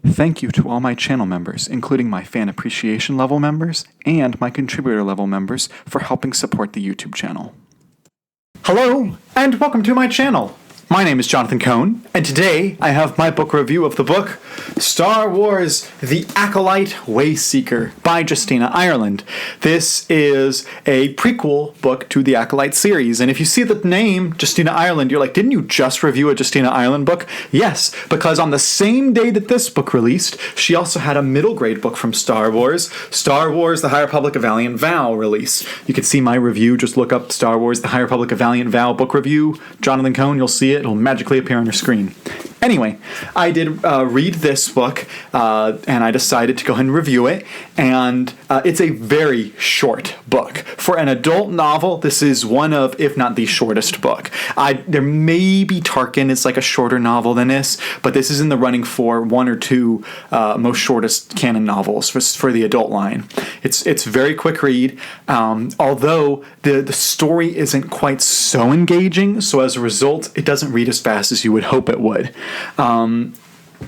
Thank you to all my channel members, including my fan appreciation level members and my contributor level members, for helping support the YouTube channel. Hello, and welcome to my channel. My name is Jonathan Cohn, and today I have my book review of the book Star Wars: The Acolyte Wayseeker by Justina Ireland. This is a prequel book to the Acolyte series, and if you see the name Justina Ireland, you're like, didn't you just review a Justina Ireland book? Yes, because on the same day that this book released, she also had a middle grade book from Star Wars, The High Republic of Valiant Vow release. You can see my review, just look up Star Wars: The High Republic of Valiant Vow book review, Jonathan Cohn, you'll see it. It'll magically appear on your screen. Anyway, I did read this book, and I decided to go ahead and review it, and it's a very short book. For an adult novel, this is one of, if not the shortest book. There may be Tarkin is like a shorter novel than this, but this is in the running for one or two most shortest canon novels for the adult line. It's very quick read, although the story isn't quite so engaging, so as a result, it doesn't read as fast as you would hope it would.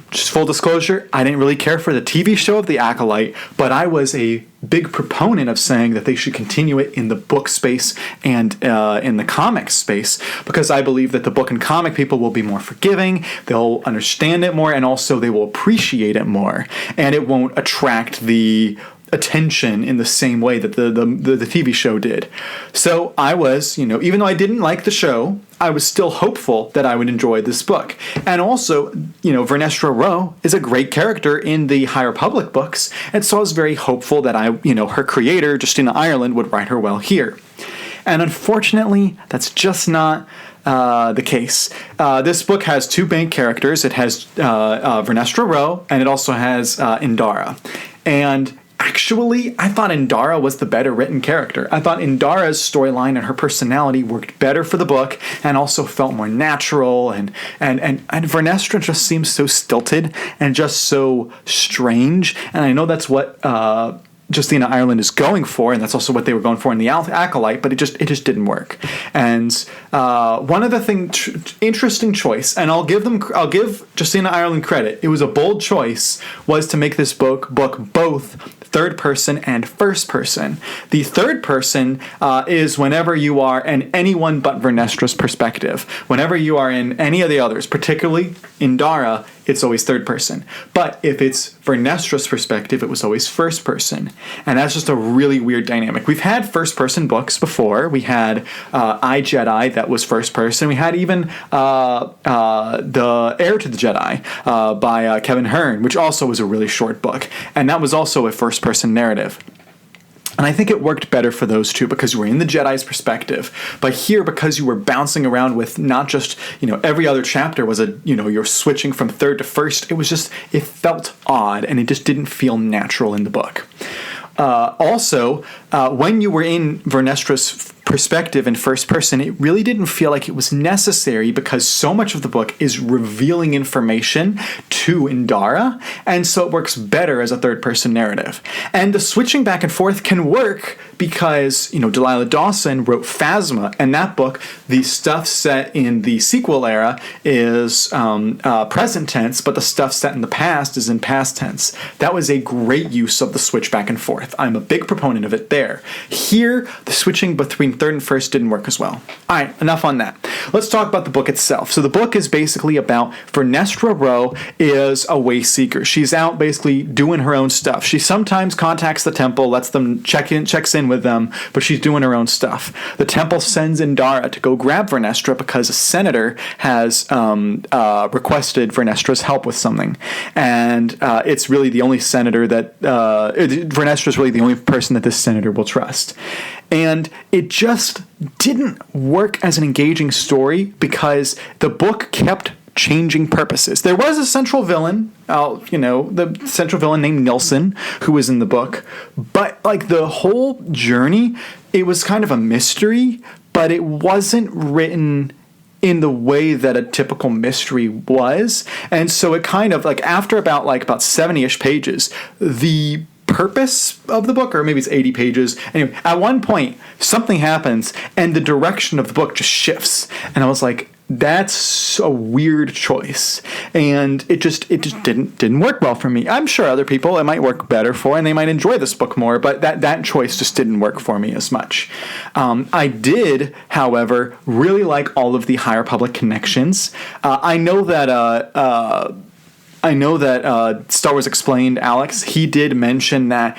Just full disclosure, I didn't really care for the TV show of The Acolyte, but I was a big proponent of saying that they should continue it in the book space and in the comic space, because I believe that the book and comic people will be more forgiving, they'll understand it more, and also they will appreciate it more, and it won't attract the attention in the same way that the TV show did. So I was, even though I didn't like the show, I was still hopeful that I would enjoy this book. And also, Vernestra Rwoh is a great character in the High Republic books, and so I was very hopeful that her creator, Justina Ireland, would write her well here. And unfortunately, that's just not the case. This book has two main characters. It has Vernestra Rwoh, and it also has Indara. And actually, I thought Indara was the better written character. I thought Indara's storyline and her personality worked better for the book and also felt more natural, and Vernestra just seems so stilted and just so strange, and I know that's what Justina Ireland is going for, and that's also what they were going for in the Acolyte, but it just didn't work. And one of the interesting choice, and I'll give Justina Ireland credit, it was a bold choice, was to make this book both third person and first person. The third person is whenever you are in anyone but Vernestra's perspective. Whenever you are in any of the others, particularly Indara, it's always third person. But if it's Vernestra's perspective, it was always first person. And that's just a really weird dynamic. We've had first person books before. We had I, Jedi, that was first person. We had even The Heir to the Jedi by Kevin Hearn, which also was a really short book. And that was also a first person narrative. And I think it worked better for those two because you were in the Jedi's perspective. But here, because you were bouncing around with not just, every other chapter was you're switching from third to first, it felt odd and it just didn't feel natural in the book. Also, when you were in Vernestra's perspective in first person, it really didn't feel like it was necessary because so much of the book is revealing information to Indara, and so it works better as a third person narrative. And the switching back and forth can work because, Delilah Dawson wrote Phasma, and that book, the stuff set in the sequel era is present tense, but the stuff set in the past is in past tense. That was a great use of the switch back and forth. I'm a big proponent of it there. Here, the switching between third and first didn't work as well. All right, enough on that. Let's talk about the book itself. So the book is basically about Vernestra Rwoh is a Wayseeker. She's out basically doing her own stuff. She sometimes contacts the temple, lets them checks in with them, but she's doing her own stuff. The temple sends Indara to go grab Vernestra because a senator has requested Vernestra's help with something. And it's really the only senator that Vernestra's really the only person that this senator will trust. And it just didn't work as an engaging story because the book kept changing purposes. There was a central villain, the central villain named Nilsson, who was in the book, but the whole journey, it was kind of a mystery, but it wasn't written in the way that a typical mystery was. And so it kind of after about 70-ish pages, the purpose of the book, or maybe it's 80 pages. Anyway, at one point, something happens, and the direction of the book just shifts. And I was like, that's a weird choice, and it just didn't work well for me. I'm sure other people it might work better for, and they might enjoy this book more, but that choice just didn't work for me as much. I did, however, really like all of the High Republic connections. I know that Star Wars Explained, Alex, he did mention that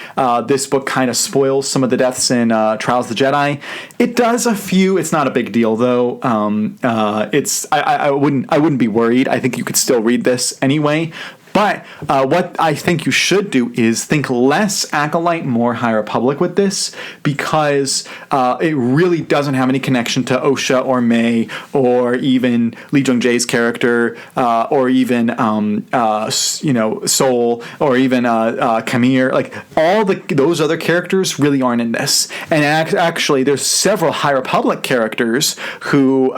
this book kind of spoils some of the deaths in Trials of the Jedi. It does a few. It's not a big deal, though. I wouldn't be worried. I think you could still read this anyway. But what I think you should do is think less Acolyte, more High Republic with this, because it really doesn't have any connection to Osha or May or even Lee Jung-jae's character or even Sol or even Kamir. Like all those other characters really aren't in this. And actually, there's several High Republic characters who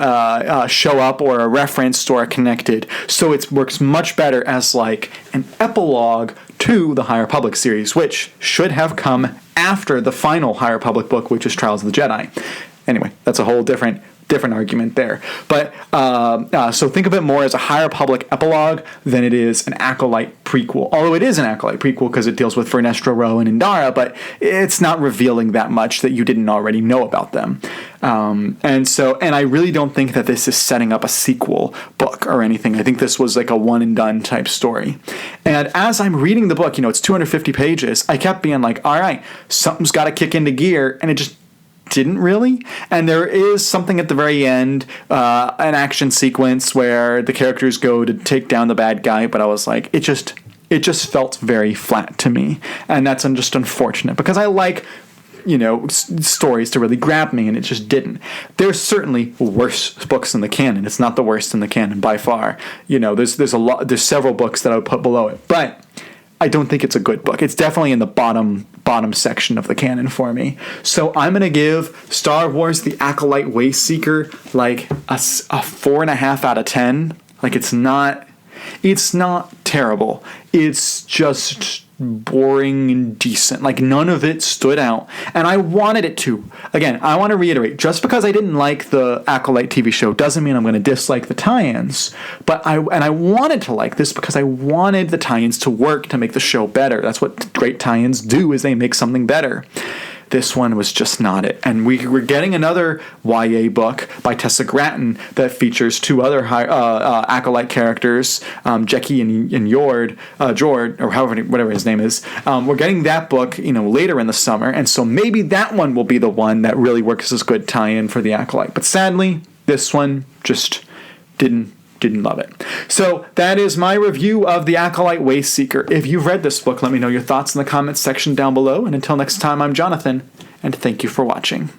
show up or are referenced or are connected. So it works much better as like an epilogue to the High Republic series, which should have come after the final High Republic book, which is Trials of the Jedi. Anyway, that's a whole different argument there. But so think of it more as a High Republic epilogue than it is an Acolyte prequel. Although it is an Acolyte prequel because it deals with Vernestra Rwoh and Indara, but it's not revealing that much that you didn't already know about them. And I really don't think that this is setting up a sequel book or anything. I think this was like a one and done type story. And as I'm reading the book, it's 250 pages, I kept being like, all right, something's got to kick into gear, and it just didn't really. And there is something at the very end, an action sequence where the characters go to take down the bad guy, but I was like, it just felt very flat to me, and that's just unfortunate because I like stories to really grab me, and it just didn't. There's certainly worse books in the canon. It's not the worst in the canon by far. There's several books that I would put below it, but I don't think it's a good book. It's definitely in the bottom section of the canon for me. So I'm going to give Star Wars The Acolyte Wayseeker like a 4.5 out of 10. Like it's not terrible. It's just boring and decent. Like none of it stood out, and I wanted it to. Again, I want to reiterate, just because I didn't like the Acolyte TV show doesn't mean I'm going to dislike the tie-ins, but I wanted to like this because I wanted the tie-ins to work to make the show better. That's what great tie-ins do, is they make something better. This one was just not it. And we're getting another YA book by Tessa Gratton that features two other Acolyte characters, Jeki and Jord, or whatever his name is. We're getting that book, later in the summer, and so maybe that one will be the one that really works as good tie-in for the Acolyte. But sadly, this one just didn't love it. So that is my review of The Acolyte Wayseeker. If you've read this book, let me know your thoughts in the comments section down below. And until next time, I'm Jonathan, and thank you for watching.